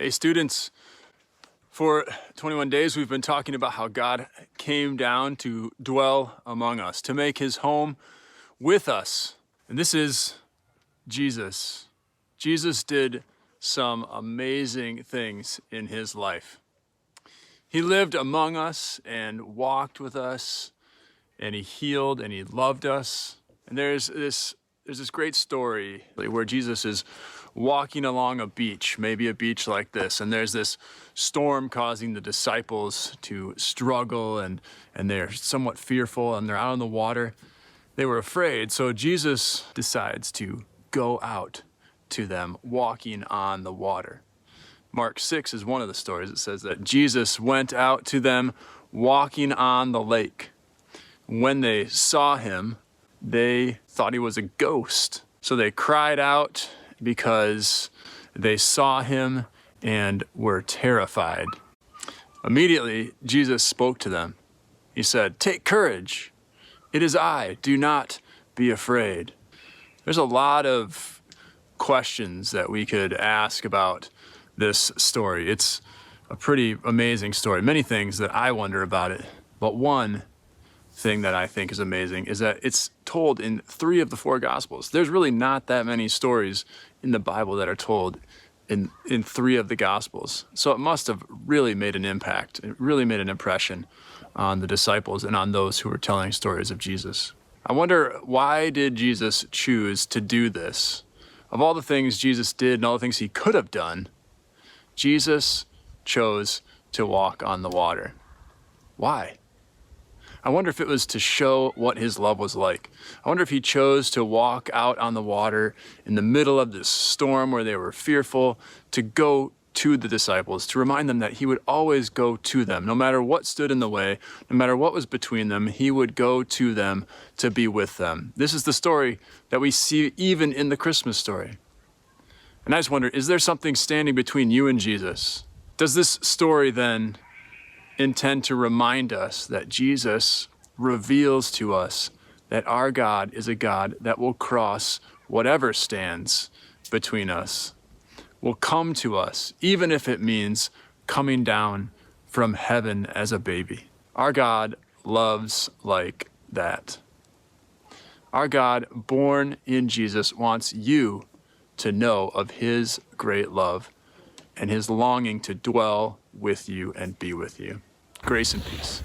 Hey students, for 21 days we've been talking about how God came down to dwell among us, to make his home with us. And this is Jesus. Jesus did some amazing things in his life. He lived among us and walked with us, and he healed and he loved us. And there's this great story where Jesus is walking along a beach, maybe a beach like this, and there's this storm causing the disciples to struggle, and they're somewhat fearful, and they're out on the water. They were afraid, so Jesus decides to go out to them walking on the water. Mark 6 is one of the stories. It says that Jesus went out to them walking on the lake. When they saw him, they thought he was a ghost. So they cried out because they saw him and were terrified. Immediately, Jesus spoke to them. He said, "Take courage. It is I. Do not be afraid." There's a lot of questions that we could ask about this story. It's a pretty amazing story. Many things that I wonder about it. But one thing that I think is amazing is that it's told in 3 of the 4 Gospels. There's really not that many stories in the Bible that are told in 3 of the Gospels. So it must have really made an impact. It really made an impression on the disciples and on those who were telling stories of Jesus. I wonder, why did Jesus choose to do this? Of all the things Jesus did and all the things he could have done, Jesus chose to walk on the water. Why? I wonder if it was to show what his love was like. I wonder if he chose to walk out on the water in the middle of this storm where they were fearful, to go to the disciples, to remind them that he would always go to them. No matter what stood in the way, no matter what was between them, he would go to them to be with them. This is the story that we see even in the Christmas story. And I just wonder, is there something standing between you and Jesus? Does this story then intend to remind us that Jesus reveals to us that our God is a God that will cross whatever stands between us, will come to us, even if it means coming down from heaven as a baby. Our God loves like that. Our God, born in Jesus, wants you to know of his great love and his longing to dwell with you and be with you. Grace and peace.